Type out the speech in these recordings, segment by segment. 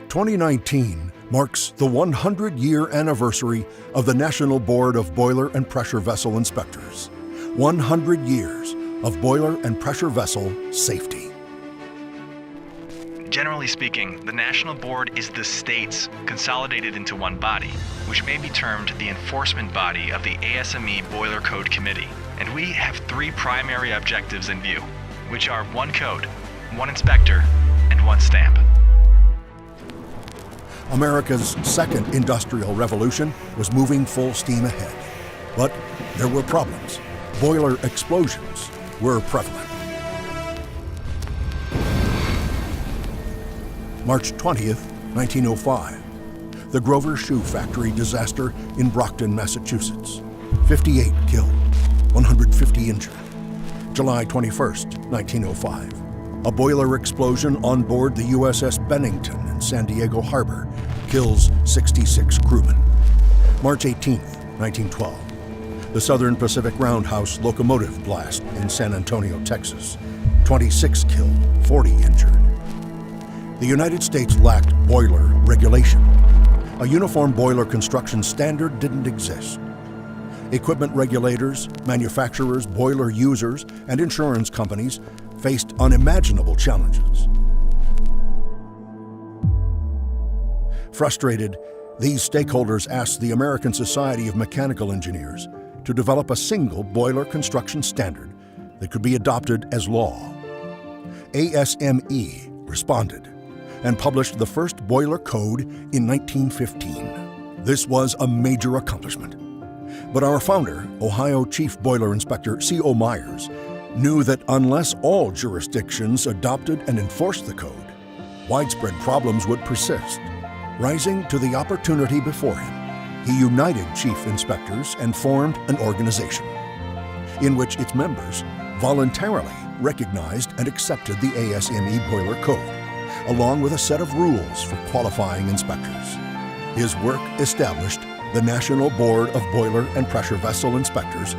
2019 marks the 100-year anniversary of the National Board of Boiler and Pressure Vessel Inspectors. 100 years of boiler and pressure vessel safety. Generally speaking, the National Board is the states consolidated into one body, which may be termed the enforcement body of the ASME Boiler Code Committee. And we have three primary objectives in view, which are one code, one inspector, and one stamp. America's second industrial revolution was moving full steam ahead. But there were problems. Boiler explosions were prevalent. March 20th, 1905. The Grover Shoe Factory disaster in Brockton, Massachusetts. 58 killed, 150 injured. July 21st, 1905. A boiler explosion on board the USS Bennington in San Diego Harbor kills 66 crewmen. March 18th, 1912. The Southern Pacific Roundhouse locomotive blast in San Antonio, Texas. 26 killed, 40 injured. The United States lacked boiler regulation. A uniform boiler construction standard didn't exist. Equipment regulators, manufacturers, boiler users, and insurance companies faced unimaginable challenges. Frustrated, these stakeholders asked the American Society of Mechanical Engineers to develop a single boiler construction standard that could be adopted as law. ASME responded and published the first boiler code in 1915. This was a major accomplishment. But our founder, Ohio Chief Boiler Inspector C.O. Myers, knew that unless all jurisdictions adopted and enforced the code, widespread problems would persist. Rising to the opportunity before him, he united chief inspectors and formed an organization in which its members voluntarily recognized and accepted the ASME Boiler Code, along with a set of rules for qualifying inspectors. His work established the National Board of Boiler and Pressure Vessel Inspectors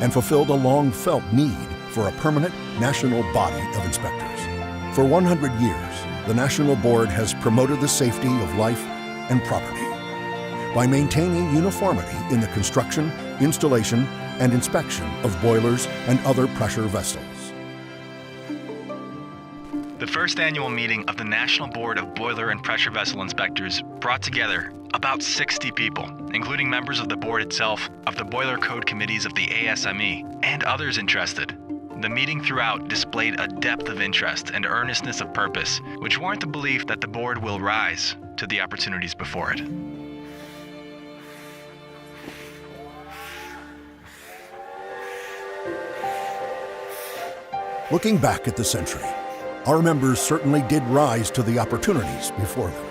and fulfilled a long-felt need for a permanent national body of inspectors. For 100 years, the National Board has promoted the safety of life and property by maintaining uniformity in the construction, installation, and inspection of boilers and other pressure vessels. The first annual meeting of the National Board of Boiler and Pressure Vessel Inspectors brought together about 60 people, including members of the board itself, of the Boiler Code Committees of the ASME, and others interested. The meeting throughout displayed a depth of interest and earnestness of purpose, which warrant the belief that the board will rise to the opportunities before it. Looking back at the century, our members certainly did rise to the opportunities before them.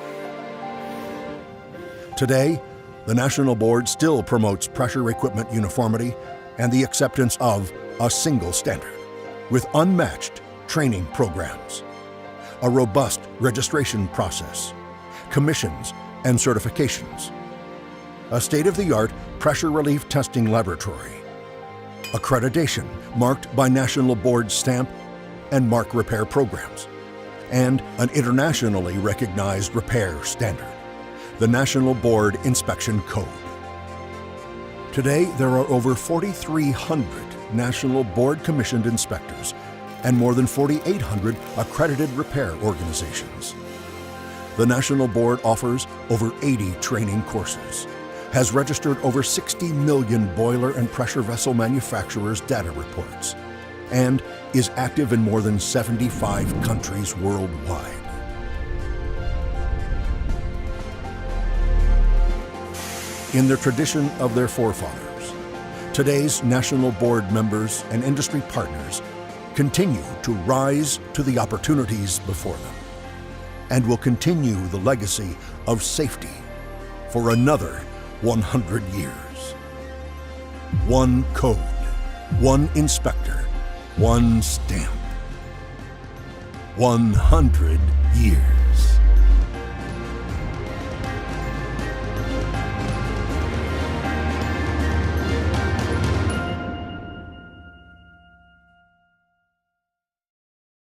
Today, the National Board still promotes pressure equipment uniformity and the acceptance of a single standard, with unmatched training programs, a robust registration process, commissions and certifications, a state-of-the-art pressure relief testing laboratory, accreditation marked by National Board stamp and mark repair programs, and an internationally recognized repair standard, the National Board Inspection Code. Today, there are over 4,300 National Board commissioned inspectors and more than 4,800 accredited repair organizations. The National Board offers over 80 training courses, has registered over 60 million boiler and pressure vessel manufacturers' data reports, and is active in more than 75 countries worldwide. In the tradition of their forefathers, today's National Board members and industry partners continue to rise to the opportunities before them and will continue the legacy of safety for another 100 years. One code, one inspector, one stamp. 100 years.